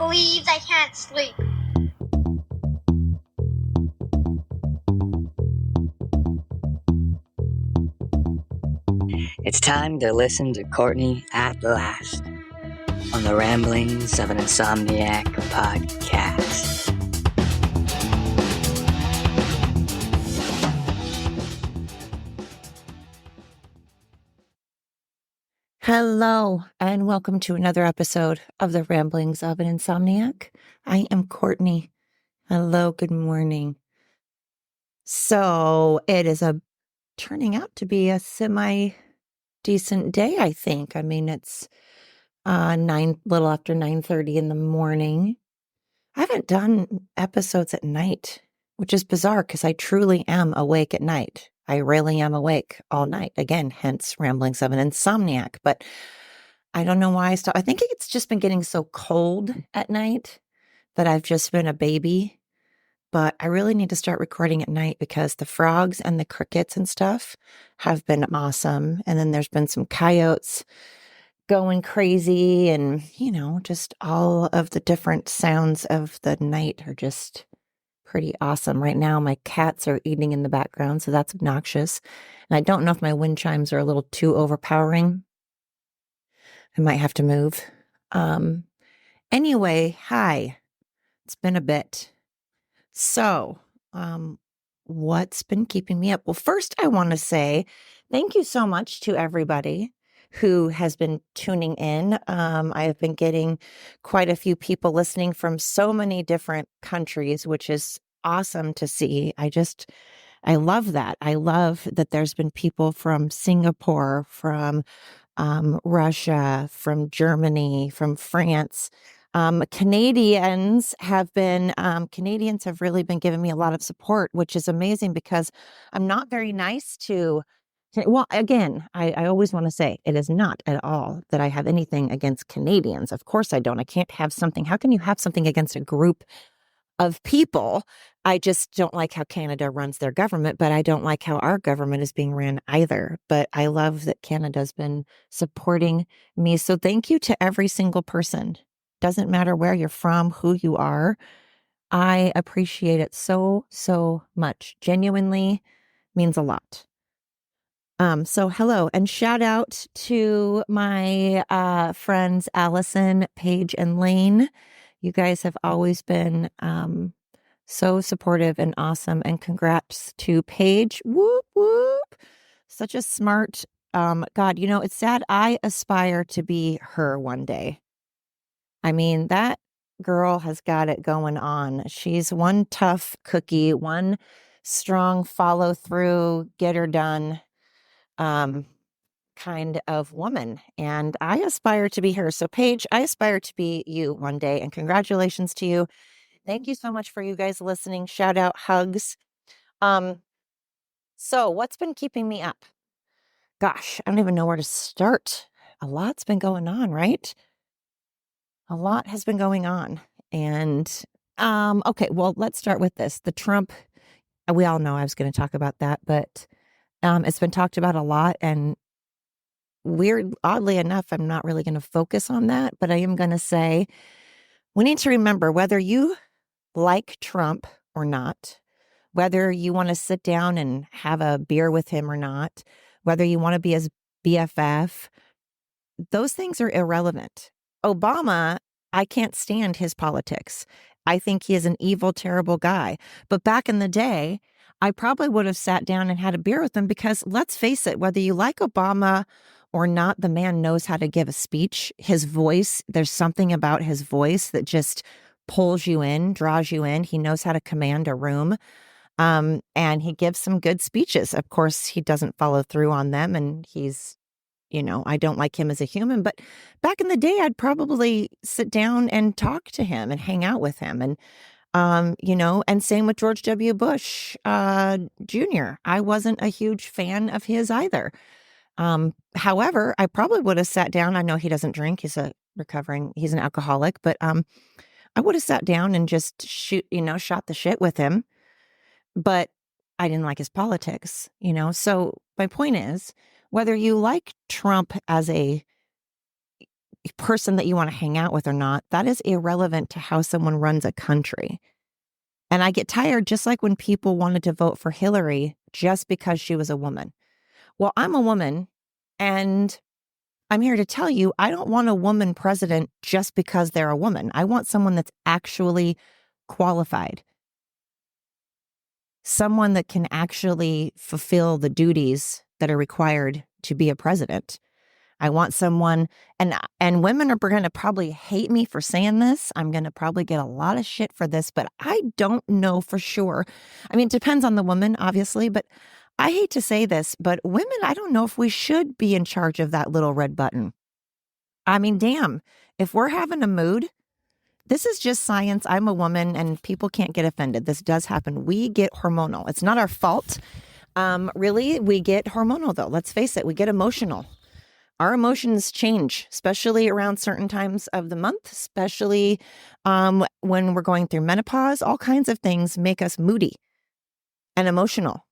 believes I can't sleep. It's time to listen to Courtney at last on the Ramblings of an Insomniac podcast. Hello, and welcome to another episode of the Ramblings of an Insomniac. I am Courtney. Hello, good morning. So it is turning out to be a semi-decent day, I think. I mean, it's little after 9:30 in the morning. I haven't done episodes at night, which is bizarre because I truly am awake at night. I rarely am awake all night. Again, hence Ramblings of an Insomniac. But I don't know why I stopped. I think it's just been getting so cold at night that I've just been a baby. But I really need to start recording at night because the frogs and the crickets and stuff have been awesome. And then there's been some coyotes going crazy, and, just all of the different sounds of the night are just pretty awesome. Right now, my cats are eating in the background, so that's obnoxious. And I don't know if my wind chimes are a little too overpowering. I might have to move. Anyway, hi. It's been a bit. So, what's been keeping me up? Well, first I want to say thank you so much to everybody who has been tuning in. I have been getting quite a few people listening from so many different countries, which is awesome to see. I love that. I love that there's been people from Singapore, from Russia, from Germany, from France. Canadians have really been giving me a lot of support, which is amazing because I'm not very nice to, well, again, I always want to say it is not at all that I have anything against Canadians. Of course I don't. I can't have something. How can you have something against a group of people? I just don't like how Canada runs their government, but I don't like how our government is being ran either. But I love that Canada's been supporting me. So thank you to every single person. Doesn't matter where you're from, who you are. I appreciate it so, so much. Genuinely means a lot. So hello, and shout out to my friends Allison, Paige, and Lane. You guys have always been so supportive and awesome. And congrats to Paige. Whoop, whoop. Such a smart, God, it's sad. I aspire to be her one day. I mean, that girl has got it going on. She's one tough cookie, one strong follow through, get her done kind of woman. And I aspire to be her. So Paige, I aspire to be you one day, and congratulations to you. Thank you so much for you guys listening. Shout out, hugs. So what's been keeping me up? Gosh, I don't even know where to start. A lot's been going on, right? A lot has been going on. And okay, well, let's start with this. The Trump, we all know I was going to talk about that, but it's been talked about a lot, and oddly enough, I'm not really going to focus on that, but I am going to say we need to remember, whether you like Trump or not, whether you want to sit down and have a beer with him or not, whether you want to be his BFF, those things are irrelevant. Obama, I can't stand his politics. I think he is an evil, terrible guy. But back in the day, I probably would have sat down and had a beer with him because, let's face it, whether you like Obama or not, the man knows how to give a speech. His voice, there's something about his voice that just pulls you in, draws you in. He knows how to command a room. And he gives some good speeches. Of course, he doesn't follow through on them, and he's, I don't like him as a human, but back in the day, I'd probably sit down and talk to him and hang out with him. And, and same with George W. Bush, Jr. I wasn't a huge fan of his either. However, I probably would have sat down. I know he doesn't drink. He's an alcoholic, but, I would have sat down and just shot the shit with him. But I didn't like his politics, So my point is, whether you like Trump as a person that you want to hang out with or not, that is irrelevant to how someone runs a country. And I get tired, just like when people wanted to vote for Hillary just because she was a woman. Well, I'm a woman, and I'm here to tell you, I don't want a woman president just because they're a woman. I want someone that's actually qualified, someone that can actually fulfill the duties that are required to be a president. I want someone, and women are going to probably hate me for saying this. I'm going to probably get a lot of shit for this, but I don't know for sure. I mean, it depends on the woman, obviously, but I hate to say this, but women, I don't know if we should be in charge of that little red button. I mean, damn, if we're having a mood, this is just science. I'm a woman and people can't get offended. This does happen. We get hormonal. It's not our fault. Really, we get hormonal though. Let's face it, we get emotional. Our emotions change, especially around certain times of the month, especially when we're going through menopause. All kinds of things make us moody and emotional.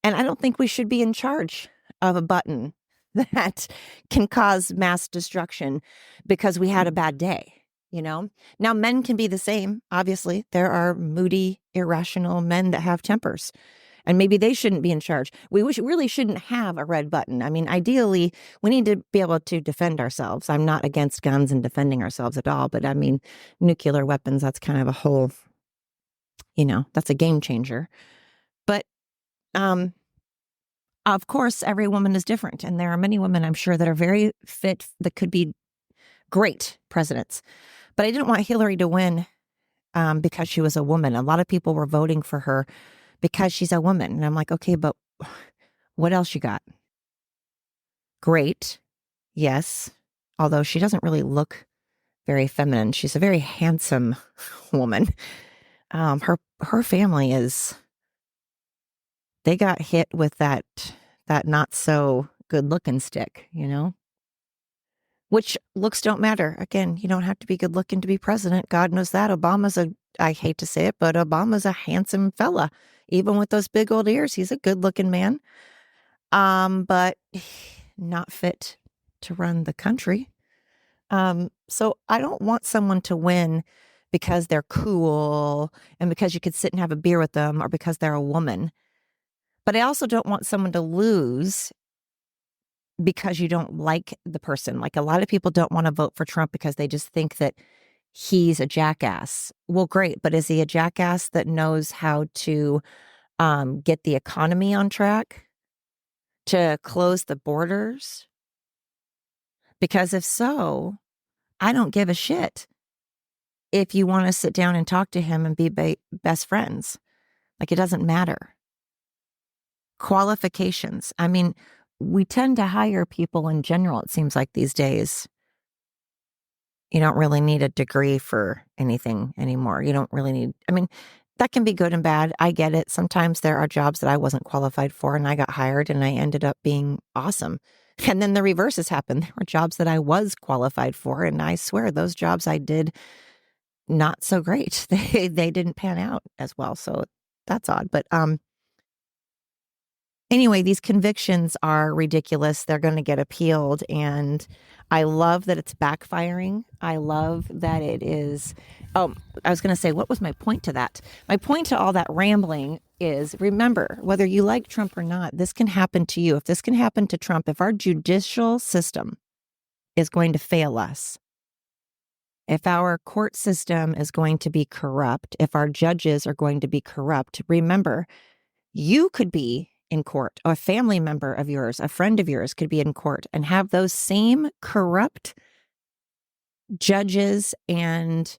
And I don't think we should be in charge of a button that can cause mass destruction because we had a bad day, you know? Now, men can be the same. Obviously, there are moody, irrational men that have tempers. And maybe they shouldn't be in charge. We really shouldn't have a red button. I mean, ideally, we need to be able to defend ourselves. I'm not against guns and defending ourselves at all. But I mean, nuclear weapons, that's kind of a whole, that's a game changer. But of course, every woman is different. And there are many women, I'm sure, that are very fit, that could be great presidents. But I didn't want Hillary to win because she was a woman. A lot of people were voting for her because she's a woman. And I'm like, okay, but what else you got? Great. Yes. Although she doesn't really look very feminine. She's a very handsome woman. Her family they got hit with that not so good looking stick, which looks don't matter. Again, you don't have to be good looking to be president. God knows that. I hate to say it, but Obama's a handsome fella. Even with those big old ears, he's a good looking man. But not fit to run the country. So I don't want someone to win because they're cool and because you could sit and have a beer with them or because they're a woman. But I also don't want someone to lose because you don't like the person. Like a lot of people don't want to vote for Trump because they just think that he's a jackass. Well, great. But is he a jackass that knows how to get the economy on track, to close the borders? Because if so, I don't give a shit if you want to sit down and talk to him and be best friends. Like, it doesn't matter. Qualifications. I mean, we tend to hire people in general, it seems like these days. You don't really need a degree for anything anymore. You don't really need, that can be good and bad. I get it. Sometimes there are jobs that I wasn't qualified for and I got hired and I ended up being awesome. And then the reverses happened. There were jobs that I was qualified for and I swear those jobs I did not so great. They didn't pan out as well. So that's odd. But anyway, these convictions are ridiculous. They're going to get appealed. And I love that it's backfiring. I love that it is. Oh, I was going to say, what was my point to that? My point to all that rambling is, remember, whether you like Trump or not, this can happen to you. If this can happen to Trump, if our judicial system is going to fail us, if our court system is going to be corrupt, if our judges are going to be corrupt, remember, you could be in court, or a family member of yours, a friend of yours could be in court and have those same corrupt judges, and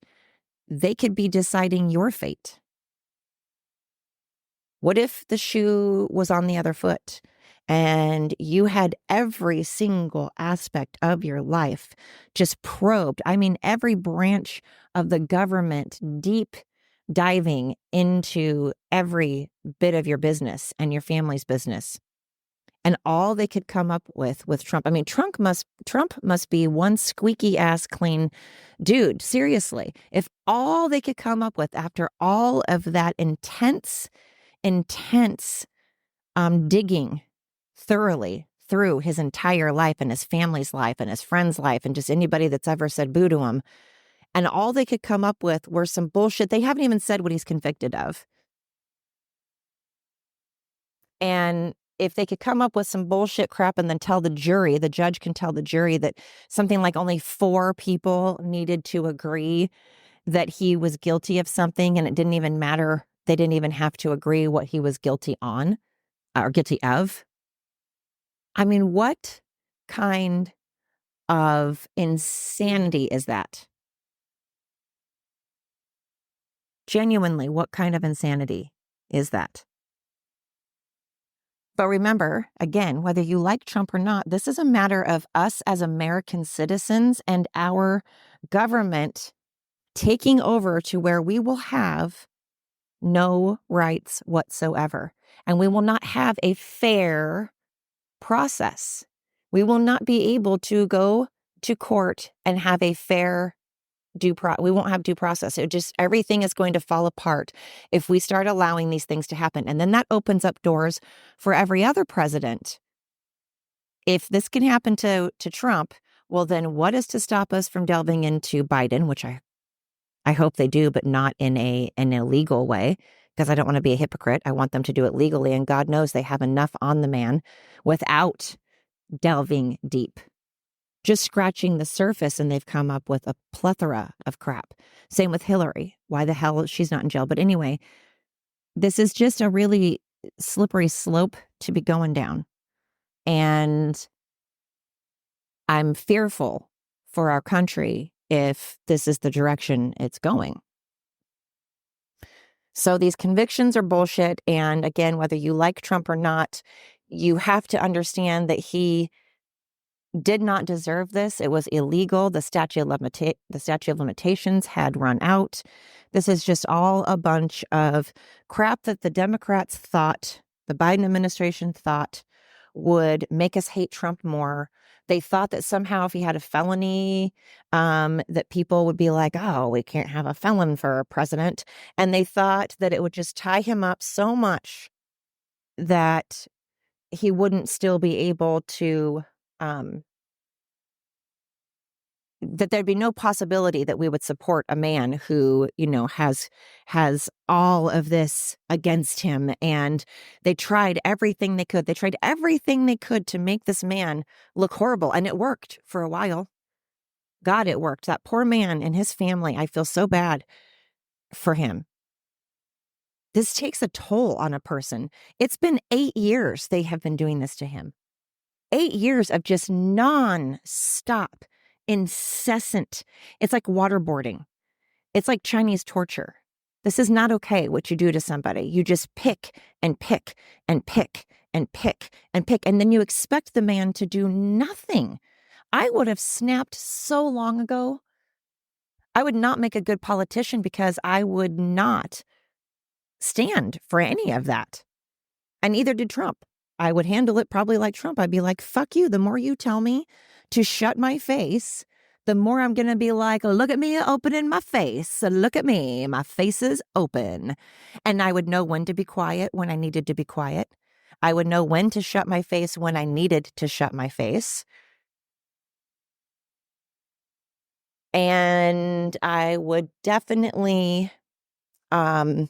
they could be deciding your fate. What if the shoe was on the other foot and you had every single aspect of your life just probed? I mean, every branch of the government deep diving into every bit of your business and your family's business. And all they could come up with Trump. I mean, Trump must be one squeaky ass clean dude. Seriously. If all they could come up with after all of that intense digging thoroughly through his entire life and his family's life and his friend's life and just anybody that's ever said boo to him. And all they could come up with were some bullshit. They haven't even said what he's convicted of. And if they could come up with some bullshit crap and then tell the jury, the judge can tell the jury that something like only 4 people needed to agree that he was guilty of something, and it didn't even matter. They didn't even have to agree what he was guilty on or guilty of. I mean, what kind of insanity is that? Genuinely, what kind of insanity is that? But remember, again, whether you like Trump or not, this is a matter of us as American citizens and our government taking over to where we will have no rights whatsoever. And we will not have a fair process. We will not be able to go to court and have a fair we won't have due process. Everything is going to fall apart if we start allowing these things to happen. And then that opens up doors for every other president. If this can happen to Trump, well, then what is to stop us from delving into Biden, which I hope they do, but not in an illegal way, because I don't want to be a hypocrite. I want them to do it legally. And God knows they have enough on the man without delving deep. Just scratching the surface, and they've come up with a plethora of crap. Same with Hillary. Why the hell she's not in jail? But anyway, this is just a really slippery slope to be going down. And I'm fearful for our country if this is the direction it's going. So these convictions are bullshit. And again, whether you like Trump or not, you have to understand that he did not deserve this. It was illegal. The statute of limitations had run out. This is just all a bunch of crap that the Democrats thought, the Biden administration thought, would make us hate Trump more. They thought that somehow if he had a felony, that people would be like, oh, we can't have a felon for president. And they thought that it would just tie him up so much that he wouldn't still be able to that there'd be no possibility that we would support a man who, has all of this against him. And they tried everything they could. They tried everything they could to make this man look horrible. And it worked for a while. God, it worked. That poor man and his family, I feel so bad for him. This takes a toll on a person. It's been 8 years they have been doing this to him. 8 years of just non-stop, incessant. It's like waterboarding. It's like Chinese torture. This is not okay what you do to somebody. You just pick and pick and pick and pick and pick, and then you expect the man to do nothing. I would have snapped so long ago. I would not make a good politician because I would not stand for any of that. And neither did Trump. I would handle it probably like Trump. I'd be like, fuck you. The more you tell me to shut my face, the more I'm going to be like, look at me opening my face. Look at me. My face is open. And I would know when to be quiet when I needed to be quiet. I would know when to shut my face when I needed to shut my face. And I would definitely, I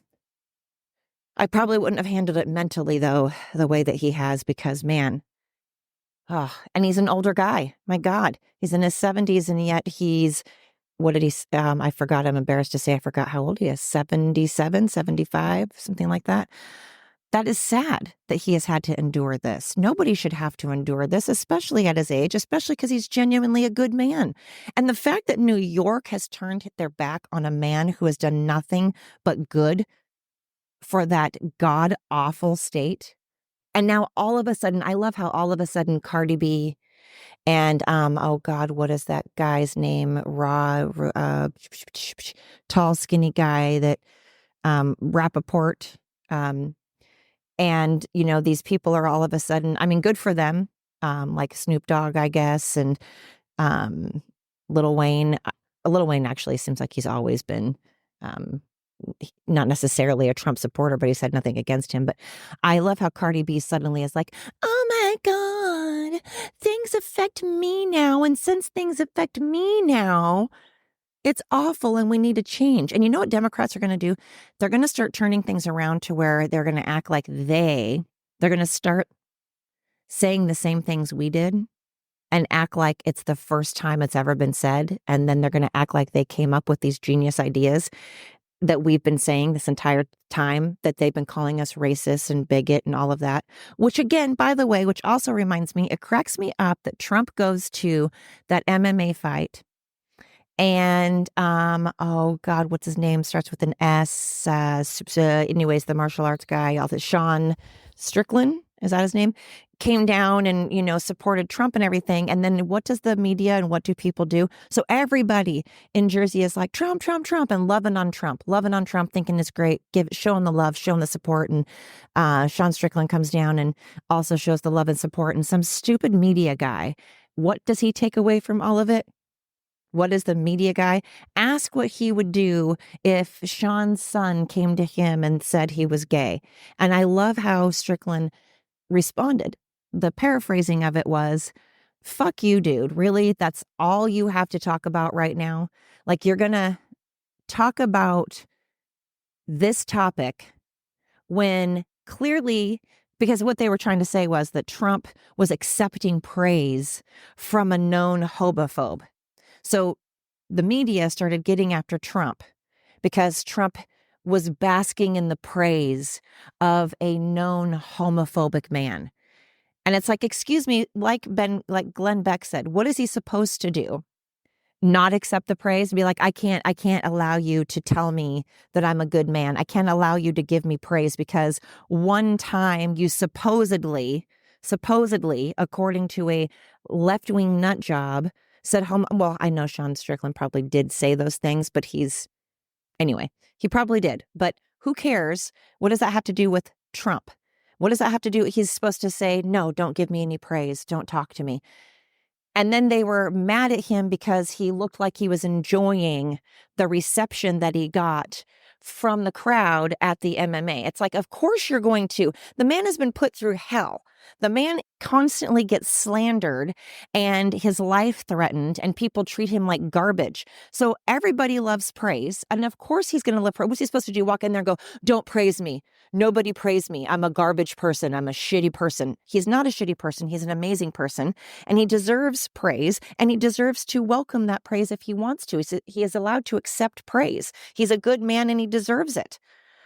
probably wouldn't have handled it mentally, though, the way that he has, because, man, and he's an older guy. My God, he's in his 70s, and yet he's, what did he, I forgot, I'm embarrassed to say, I forgot how old he is, 77, 75, something like that. That is sad that he has had to endure this. Nobody should have to endure this, especially at his age, especially because he's genuinely a good man. And the fact that New York has turned their back on a man who has done nothing but good for that god-awful state. And now all of a sudden, I love how all of a sudden Cardi B and, oh God, what is that guy's name? Tall, skinny guy that, Rappaport, and, these people are all of a sudden, I mean, good for them, like Snoop Dogg, I guess, and Lil Wayne. Lil Wayne actually seems like he's always been not necessarily a Trump supporter, but he's had nothing against him. But I love how Cardi B suddenly is like, oh my God, things affect me now. And since things affect me now, it's awful and we need to change. And you know what Democrats are going to do? They're going to start turning things around to where they're going to act like they're going to start saying the same things we did and act like it's the first time it's ever been said. And then they're going to act like they came up with these genius ideas that we've been saying this entire time, that they've been calling us racist and bigot and all of that, which again, by the way, which also reminds me, it cracks me up that Trump goes to that MMA fight. And, oh God, what's his name? Starts with an S. Anyways, the martial arts guy, all this Sean Strickland, is that his name? Came down and, supported Trump and everything. And then what does the media and what do people do? So everybody in Jersey is like, Trump, Trump, Trump, and loving on Trump, thinking it's great, showing the love, showing the support. And Sean Strickland comes down and also shows the love and support. And some stupid media guy, what does he take away from all of it? What is the media guy? Ask what he would do if Sean's son came to him and said he was gay. And I love how Strickland responded. The paraphrasing of it was, fuck you, dude. Really? That's all you have to talk about right now? Like, you're going to talk about this topic when clearly, because what they were trying to say was that Trump was accepting praise from a known homophobe. So the media started getting after Trump because Trump was basking in the praise of a known homophobic man. And it's like, excuse me, like Glenn Beck said, what is he supposed to do? Not accept the praise and be like, I can't allow you to tell me that I'm a good man. I can't allow you to give me praise because one time you supposedly, according to a left-wing nut job, said well, I know Sean Strickland probably did say those things, but anyway, he probably did. But who cares? What does that have to do with Trump? What does that have to do? He's supposed to say, no, don't give me any praise. Don't talk to me. And then they were mad at him because he looked like he was enjoying the reception that he got from the crowd at the MMA. It's like, of course you're going to. The man has been put through hell. The man constantly gets slandered and his life threatened and people treat him like garbage. So everybody loves praise. And of course he's going to live praise. What's he supposed to do? Walk in there and go, don't praise me. Nobody praise me. I'm a garbage person. I'm a shitty person. He's not a shitty person. He's an amazing person. And he deserves praise. And he deserves to welcome that praise if he wants to. He is allowed to accept praise. He's a good man and he deserves it.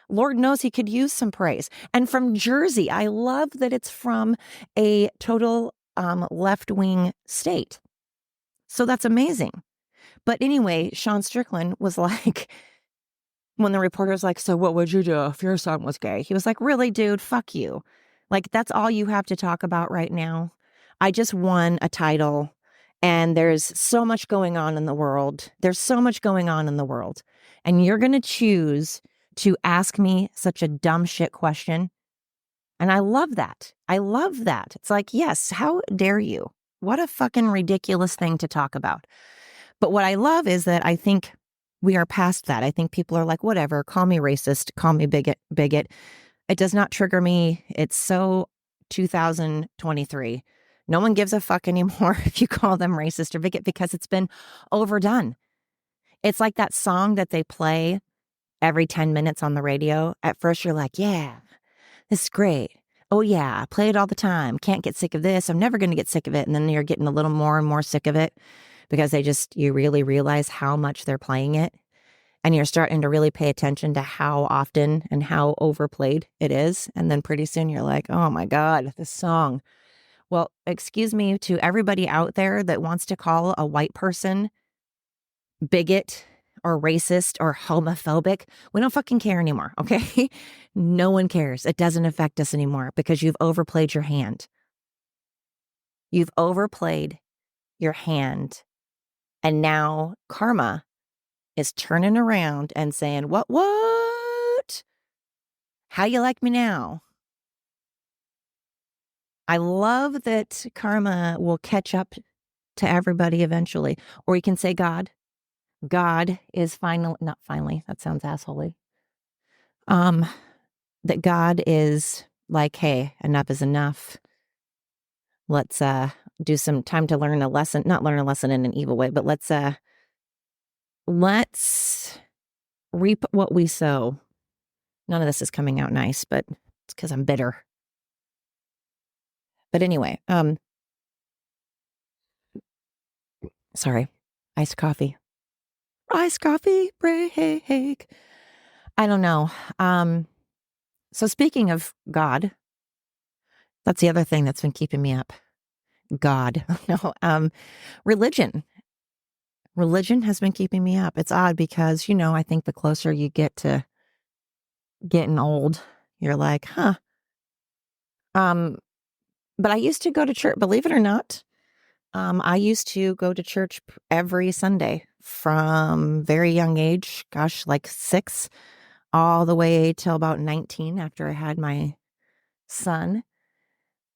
Lord knows he could use some praise. And from Jersey, I love that it's from a total left-wing state. So that's amazing. But anyway, Sean Strickland was like, when the reporter's like, so what would you do if your son was gay? He was like, really, dude, fuck you. Like, that's all you have to talk about right now. I just won a title and there's so much going on in the world. And you're going to choose to ask me such a dumb shit question. And I love that. It's like, yes, how dare you? What a fucking ridiculous thing to talk about. But what I love is that I think we are past that. I think people are like, whatever, call me racist, call me bigot. It does not trigger me. It's so 2023. No one gives a fuck anymore if you call them racist or bigot because it's been overdone. It's like that song that they play every 10 minutes on the radio. At first you're like, yeah, this is great. Oh yeah, I play it all the time. Can't get sick of this. I'm never going to get sick of it. And then you're getting a little more and more sick of it because you really realize how much they're playing it. And you're starting to really pay attention to how often and how overplayed it is. And then pretty soon you're like, oh my God, this song. Well, excuse me to everybody out there that wants to call a white person bigot or racist or homophobic. We don't fucking care anymore, okay? No one cares. It doesn't affect us anymore because you've overplayed your hand. You've overplayed your hand. And now karma is turning around and saying, what? How you like me now? I love that karma will catch up to everybody eventually. Or you can say God. God is not finally, that sounds assholey. That God is like, hey, enough is enough. Let's do some time to learn a lesson, not learn a lesson in an evil way, but let's reap what we sow. None of this is coming out nice, but it's because I'm bitter. But anyway, sorry, iced coffee break. I don't know. So speaking of God, that's the other thing that's been keeping me up. God, no, religion. Religion has been keeping me up. It's odd because, I think the closer you get to getting old, you're like, huh. But I used to go to church, believe it or not. I used to go to church every Sunday from very young age, gosh, like 6, all the way till about 19 after I had my son.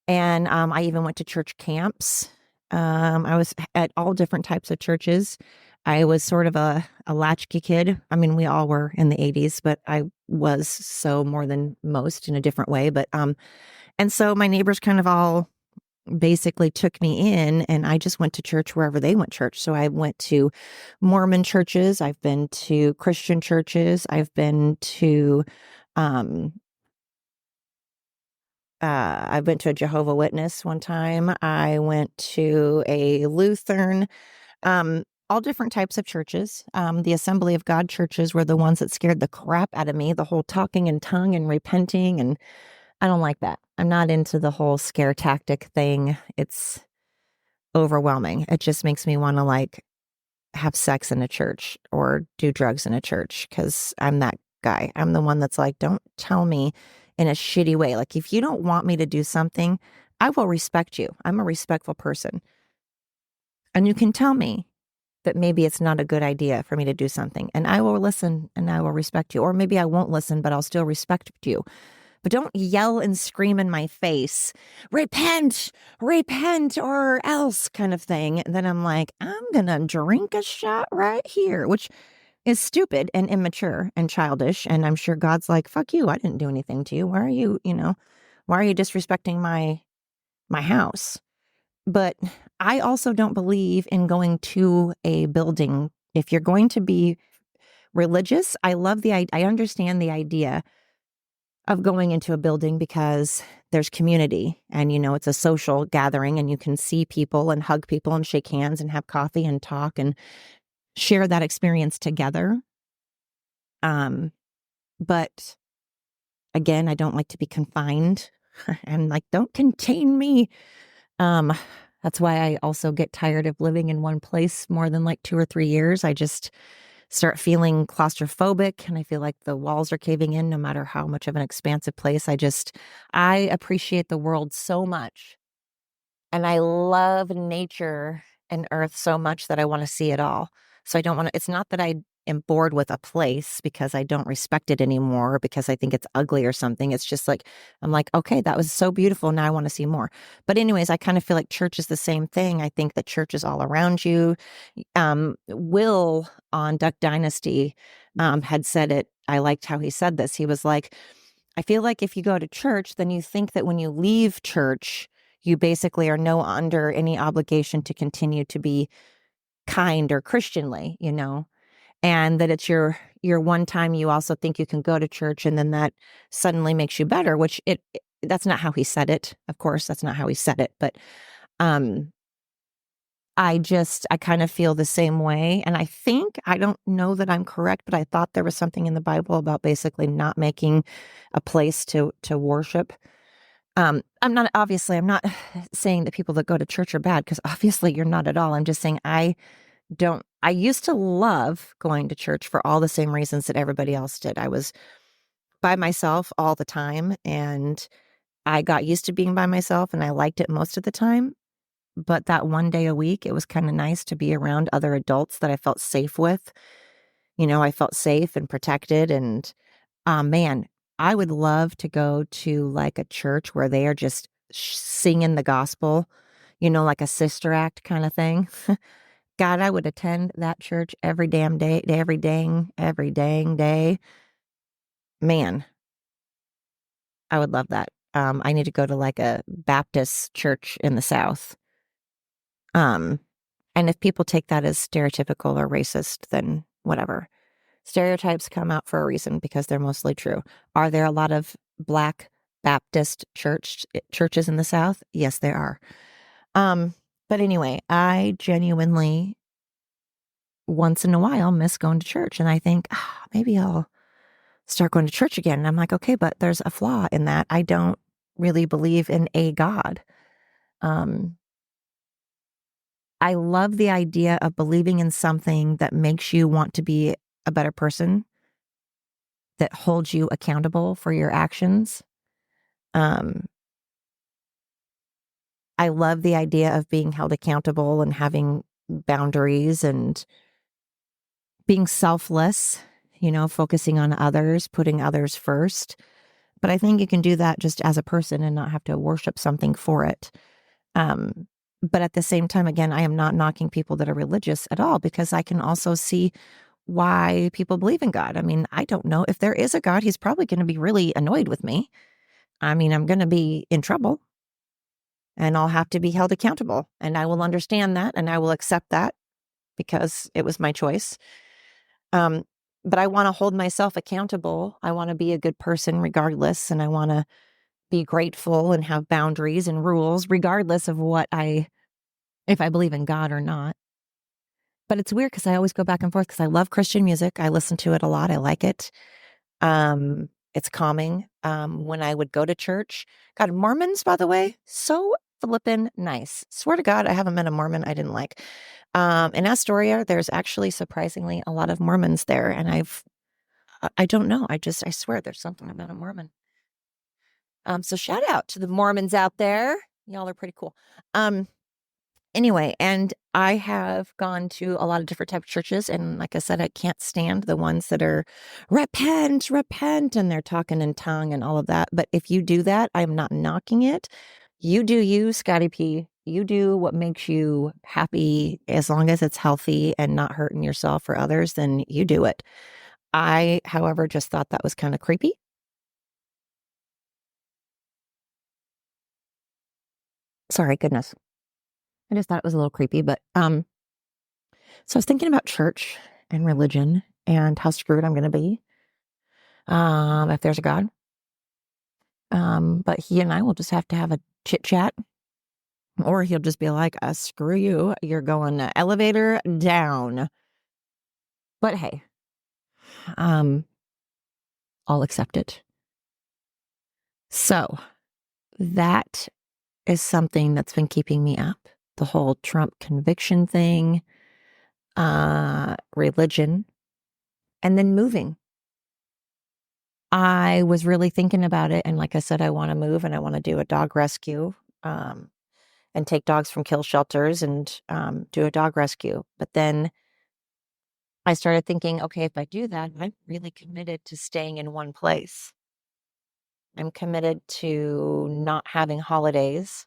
And I even went to church camps. I was at all different types of churches. I was sort of a latchkey kid. I mean, we all were in the 80s, but I was so more than most in a different way. But and so my neighbors kind of all basically took me in, and I just went to church wherever they went to church. So I went to Mormon churches. I've been to Christian churches. I've been to I went to a Jehovah's Witness one time. I went to a Lutheran, all different types of churches. The Assembly of God churches were the ones that scared the crap out of me, the whole talking in tongue and repenting. And I don't like that. I'm not into the whole scare tactic thing. It's overwhelming. It just makes me want to have sex in a church or do drugs in a church because I'm that guy. I'm the one that's like, don't tell me in a shitty way. Like, if you don't want me to do something, I will respect you. I'm a respectful person. And you can tell me that maybe it's not a good idea for me to do something, and I will listen and I will respect you. Or maybe I won't listen, but I'll still respect you. But don't yell and scream in my face, repent, or else kind of thing. And then I'm like, I'm going to drink a shot right here, which is stupid and immature and childish. And I'm sure God's like, fuck you. I didn't do anything to you. Why are you, why are you disrespecting my house? But I also don't believe in going to a building. If you're going to be religious, I understand the idea of going into a building because there's community and, it's a social gathering and you can see people and hug people and shake hands and have coffee and talk and share that experience together. But again, I don't like to be confined and don't contain me. That's why I also get tired of living in one place more than 2 or 3 years. I just start feeling claustrophobic and I feel like the walls are caving in no matter how much of an expansive place. I appreciate the world so much. And I love nature and earth so much that I want to see it all. So I don't want to, it's not that I am bored with a place because I don't respect it anymore or because I think it's ugly or something. It's just I'm like, okay, that was so beautiful. Now I want to see more. But anyways, I kind of feel like church is the same thing. I think that church is all around you. Will on Duck Dynasty had said it. I liked how he said this. He was like, I feel like if you go to church, then you think that when you leave church, you basically are no under any obligation to continue to be kind or Christianly, and that it's your one time you also think you can go to church and then that suddenly makes you better, which that's not how he said it. Of course, that's not how he said it. But I kind of feel the same way. And I don't know that I'm correct, but I thought there was something in the Bible about basically not making a place to worship. I'm not saying that people that go to church are bad, because obviously you're not at all. I'm just saying I used to love going to church for all the same reasons that everybody else did. I was by myself all the time and I got used to being by myself and I liked it most of the time. But that one day a week, it was kind of nice to be around other adults that I felt safe with. I felt safe and protected. And man, I would love to go to a church where they are just singing the gospel, like a sister act kind of thing. God, I would attend that church every damn day, every dang day. Man, I would love that. I need to go to a Baptist church in the South And if people take that as stereotypical or racist, then whatever. Stereotypes come out for a reason because they're mostly true. Are there a lot of Black Baptist churches in the South? Yes, there are. But anyway, I genuinely once in a while miss going to church, and I think maybe I'll start going to church again. And I'm like, okay, but there's a flaw in that. I don't really believe in a God. I love the idea of believing in something that makes you want to be a better person, that holds you accountable for your actions. I love the idea of being held accountable and having boundaries and being selfless, focusing on others, putting others first. But I think you can do that just as a person and not have to worship something for it. But at the same time, again, I am not knocking people that are religious at all, because I can also see why people believe in God. I mean, I don't know. If there is a God, he's probably going to be really annoyed with me. I mean, I'm going to be in trouble and I'll have to be held accountable, and I will understand that and I will accept that because it was my choice. But I want to hold myself accountable. I want to be a good person regardless. And I want to be grateful and have boundaries and rules regardless of if I believe in God or not. But it's weird because I always go back and forth because I love Christian music. I listen to it a lot. I like it. It's calming. When I would go to church, God, Mormons, by the way, so flippin' nice. Swear to God, I haven't met a Mormon I didn't like. In Astoria, there's actually surprisingly a lot of Mormons there. And I don't know. I swear there's something about a Mormon. So shout out to the Mormons out there. Y'all are pretty cool. Anyway, and I have gone to a lot of different types of churches. And like I said, I can't stand the ones that are repent, and they're talking in tongue and all of that. But if you do that, I'm not knocking it. You do you, Scotty P. You do what makes you happy, as long as it's healthy and not hurting yourself or others, then you do it. I, however, just thought that was kind of creepy. Sorry, goodness. I just thought it was a little creepy, but so I was thinking about church and religion and how screwed I'm going to be if there's a God. But he and I will just have to have a chit chat, or he'll just be like, screw you, you're going elevator down. But hey, I'll accept it. So that is something that's been keeping me up. The whole Trump conviction thing, religion, and then moving. I was really thinking about it. And like I said, I want to move and I want to do a dog rescue, and take dogs from kill shelters and do a dog rescue. But then I started thinking, okay, if I do that, I'm really committed to staying in one place. I'm committed to not having holidays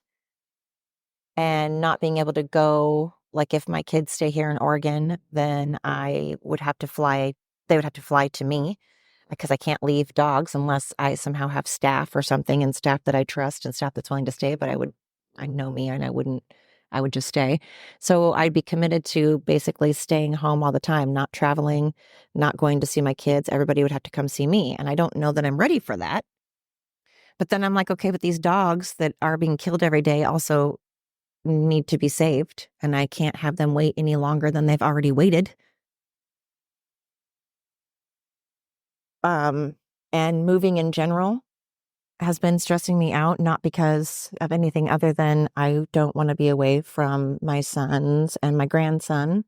and not being able to go. Like if my kids stay here in Oregon, then I would have to fly. They would have to fly to me, because I can't leave dogs unless I somehow have staff or something, and staff that I trust and staff that's willing to stay. But I know me, and I would just stay. So I'd be committed to basically staying home all the time, not traveling, not going to see my kids. Everybody would have to come see me. And I don't know that I'm ready for that. But then I'm like, okay, but these dogs that are being killed every day also need to be saved. And I can't have them wait any longer than they've already waited. And moving in general has been stressing me out, not because of anything other than I don't want to be away from my sons and my grandson.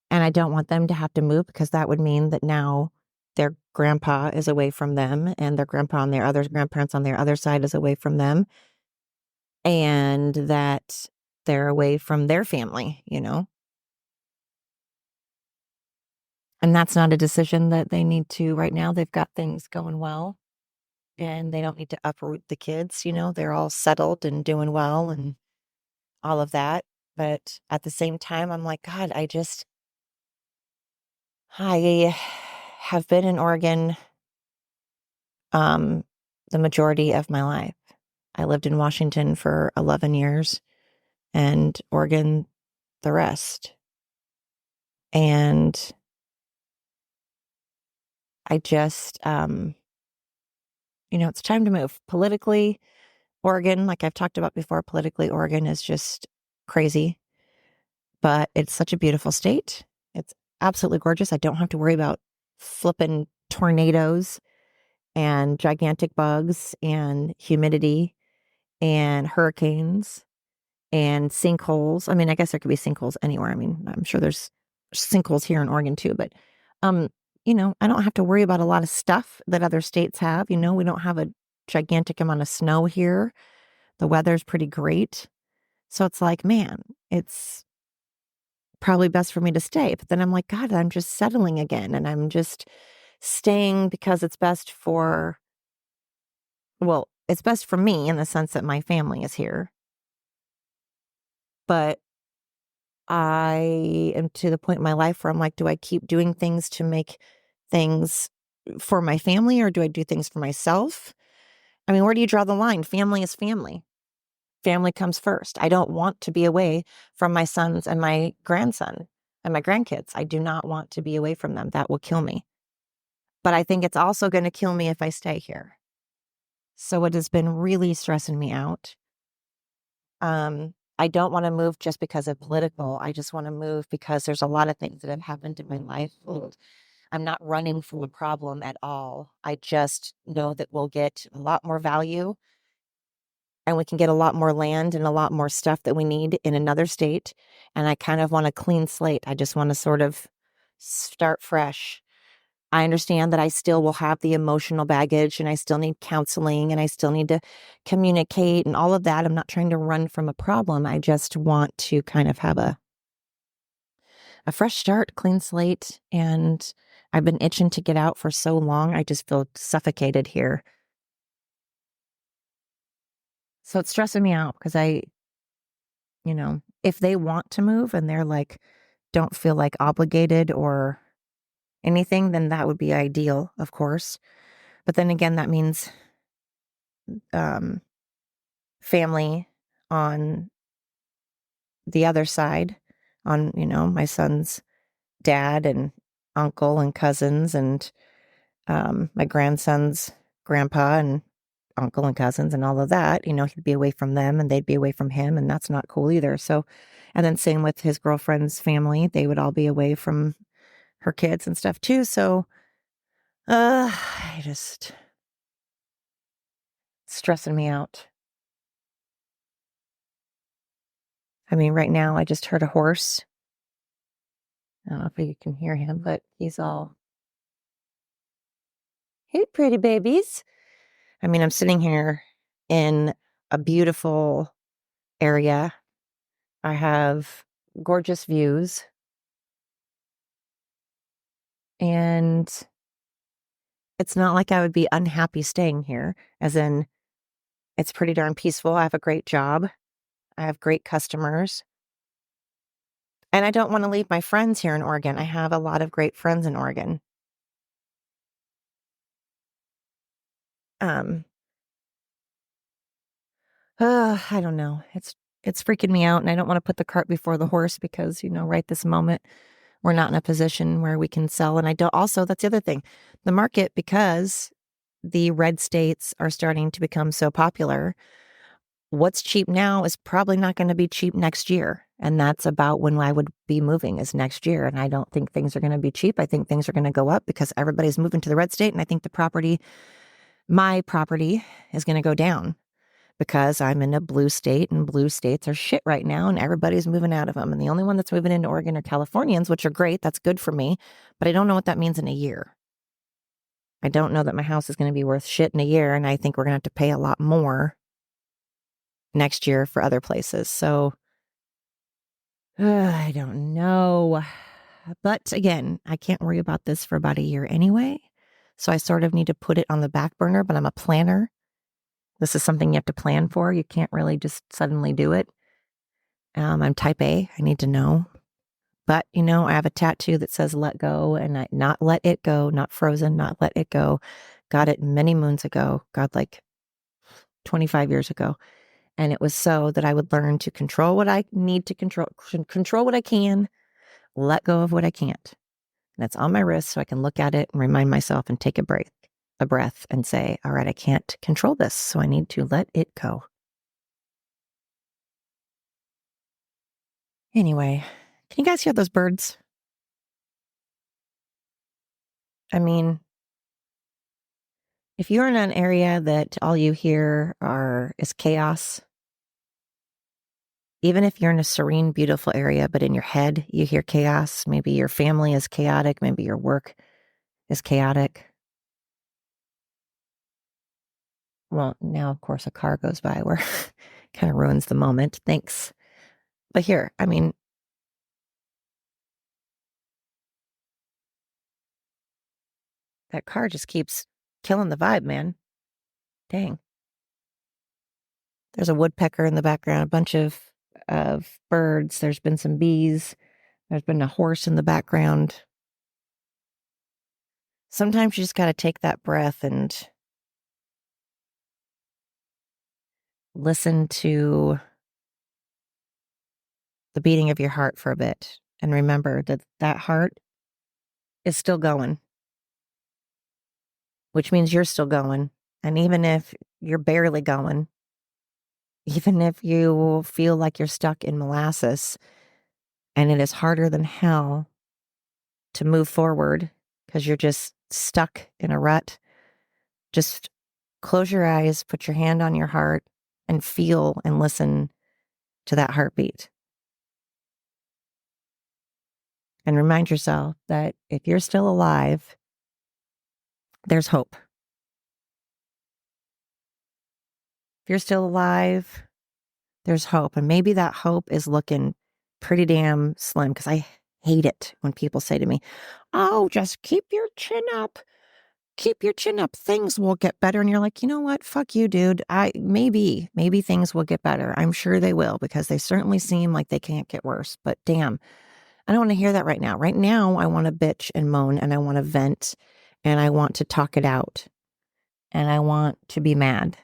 And I don't want them to have to move, because that would mean that now their grandpa is away from them, and their grandpa on their other grandparents on their other side is away from them, and that they're away from their family, And that's not a decision that they need to right now. They've got things going well, and they don't need to uproot the kids. They're all settled and doing well and all of that. But at the same time, I'm like, God, I have been in Oregon the majority of my life. I lived in Washington for 11 years, and Oregon the rest. And I just, it's time to move. Politically, Oregon, like I've talked about before, politically, Oregon is just crazy, but it's such a beautiful state. It's absolutely gorgeous. I don't have to worry about flipping tornadoes and gigantic bugs and humidity and hurricanes and sinkholes. I mean, I guess there could be sinkholes anywhere. I mean, I'm sure there's sinkholes here in Oregon too, but, um, I don't have to worry about a lot of stuff that other states have. We don't have a gigantic amount of snow here. The weather's pretty great. So it's like, man, it's probably best for me to stay. But then I'm like, God, I'm just settling again. And I'm just staying because it's best for me in the sense that my family is here. But I am to the point in my life where I'm like, do I keep doing things to make things for my family, or do I do things for myself? I mean, where do you draw the line? Family is family. Family comes first. I don't want to be away from my sons and my grandson and my grandkids. I do not want to be away from them. That will kill me. But I think it's also going to kill me if I stay here. So it has been really stressing me out. I don't want to move just because of political. I just want to move because there's a lot of things that have happened in my life. I'm not running from a problem at all. I just know that we'll get a lot more value and we can get a lot more land and a lot more stuff that we need in another state. And I kind of want a clean slate. I just want to sort of start fresh. I understand that I still will have the emotional baggage and I still need counseling and I still need to communicate and all of that. I'm not trying to run from a problem. I just want to kind of have a fresh start, clean slate. And I've been itching to get out for so long. I just feel suffocated here. So it's stressing me out because if they want to move and they're like, don't feel like obligated or anything, then that would be ideal, of course. But then again, that means family on the other side, on, my son's dad and uncle and cousins and my grandson's grandpa and uncle and cousins and all of that. He'd be away from them and they'd be away from him, and that's not cool either. So, and then same with his girlfriend's family. They would all be away from her kids and stuff too. So, I just stressing me out. I mean, right now I just heard a horse. I don't know if you can hear him, but he's all, hey, pretty babies. I mean, I'm sitting here in a beautiful area. I have gorgeous views. And it's not like I would be unhappy staying here, as in it's pretty darn peaceful. I have a great job. I have great customers. And I don't want to leave my friends here in Oregon. I have a lot of great friends in Oregon. I don't know. It's freaking me out, and I don't want to put the cart before the horse because, right this moment, we're not in a position where we can sell. And that's the other thing. The market, because the red states are starting to become so popular, what's cheap now is probably not going to be cheap next year. And that's about when I would be moving, is next year. And I don't think things are going to be cheap. I think things are going to go up because everybody's moving to the red state. And I think my property is going to go down because I'm in a blue state, and blue states are shit right now and everybody's moving out of them. And the only one that's moving into Oregon are Californians, which are great. That's good for me. But I don't know what that means in a year. I don't know that my house is going to be worth shit in a year. And I think we're going to have to pay a lot more next year for other places. So I don't know. But again, I can't worry about this for about a year anyway. So I sort of need to put it on the back burner, but I'm a planner. This is something you have to plan for. You can't really just suddenly do it. I'm type A. I need to know. But, I have a tattoo that says let go, and not let it go, not frozen, not let it go. Got it many moons ago. God, like 25 years ago. And it was so that I would learn to control what I need to control what I can, let go of what I can't. And it's on my wrist so I can look at it and remind myself and take a breath and say, all right, I can't control this, so I need to let it go. Anyway, can you guys hear those birds? I mean, if you're in an area that all you hear is chaos, even if you're in a serene, beautiful area, but in your head you hear chaos, maybe your family is chaotic, maybe your work is chaotic. Well, now, of course, a car goes by where kind of ruins the moment. Thanks. But here, I mean, that car just keeps killing the vibe, man. Dang. There's a woodpecker in the background, a bunch of birds. There's been some bees. There's been a horse in the background. Sometimes you just got to take that breath and listen to the beating of your heart for a bit. And remember that that heart is still going, which means you're still going. And even if you're barely going, even if you feel like you're stuck in molasses and it is harder than hell to move forward because you're just stuck in a rut, just close your eyes, put your hand on your heart, and feel and listen to that heartbeat. And remind yourself that if you're still alive, there's hope. If you're still alive, there's hope. And maybe that hope is looking pretty damn slim, because I hate it when people say to me, oh, just keep your chin up. Keep your chin up. Things will get better. And you're like, you know what? Fuck you, dude. Maybe things will get better. I'm sure they will, because they certainly seem like they can't get worse. But damn, I don't want to hear that right now. Right now, I want to bitch and moan, and I want to vent, and I want to talk it out, and I want to be mad.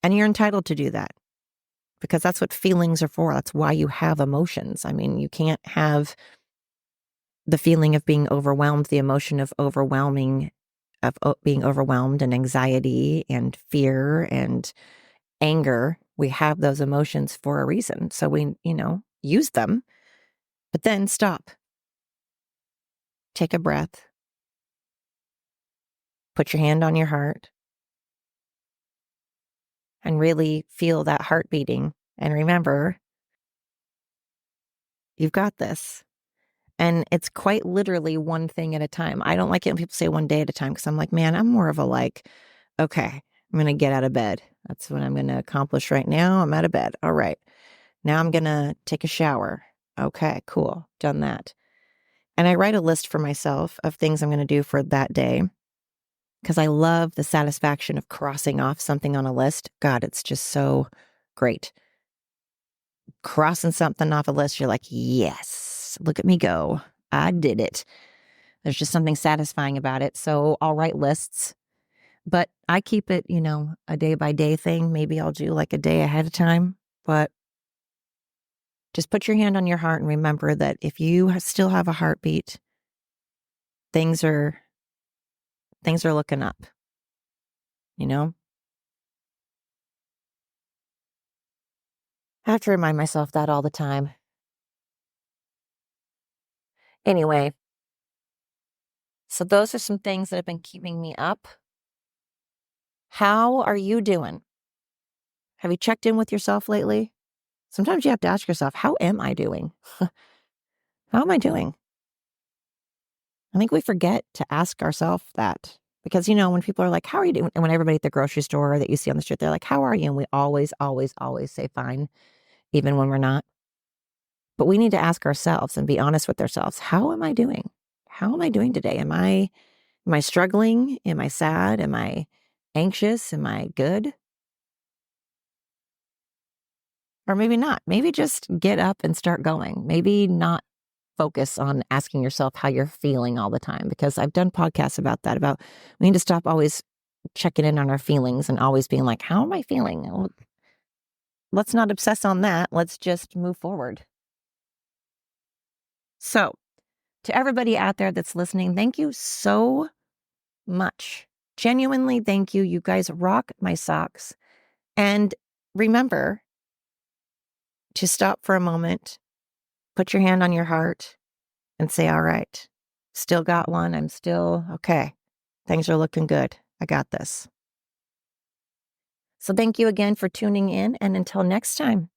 And you're entitled to do that, because that's what feelings are for. That's why you have emotions. I mean, you can't have the feeling of being overwhelmed, the emotion of being overwhelmed, and anxiety and fear and anger. We have those emotions for a reason. So we, use them, but then stop. Take a breath. Put your hand on your heart and really feel that heart beating. And remember, you've got this. And it's quite literally one thing at a time. I don't like it when people say one day at a time, because I'm like, man, I'm more of a okay, I'm going to get out of bed. That's what I'm going to accomplish right now. I'm out of bed. All right. Now I'm going to take a shower. Okay, cool. Done that. And I write a list for myself of things I'm going to do for that day, because I love the satisfaction of crossing off something on a list. God, it's just so great. Crossing something off a list, you're like, yes, look at me go. I did it. There's just something satisfying about it. So I'll write lists, but I keep it, a day by day thing. Maybe I'll do like a day ahead of time, but just put your hand on your heart and remember that if you still have a heartbeat, things are looking up, I have to remind myself that all the time. Anyway, so those are some things that have been keeping me up. How are you doing? Have you checked in with yourself lately? Sometimes you have to ask yourself, how am I doing? How am I doing? I think we forget to ask ourselves that, because, when people are like, how are you doing? And when everybody at the grocery store that you see on the street, they're like, how are you? And we always, always, always say fine, even when we're not. But we need to ask ourselves and be honest with ourselves. How am I doing? How am I doing today? Am I struggling? Am I sad? Am I anxious? Am I good? Or maybe not. Maybe just get up and start going. Maybe not focus on asking yourself how you're feeling all the time, because I've done podcasts about that, about we need to stop always checking in on our feelings and always being like, how am I feeling? Well, let's not obsess on that. Let's just move forward. So, to everybody out there that's listening, thank you so much. Genuinely, thank you. You guys rock my socks. And remember to stop for a moment, put your hand on your heart, and say, all right, still got one. I'm still okay. Things are looking good. I got this. So thank you again for tuning in. And until next time.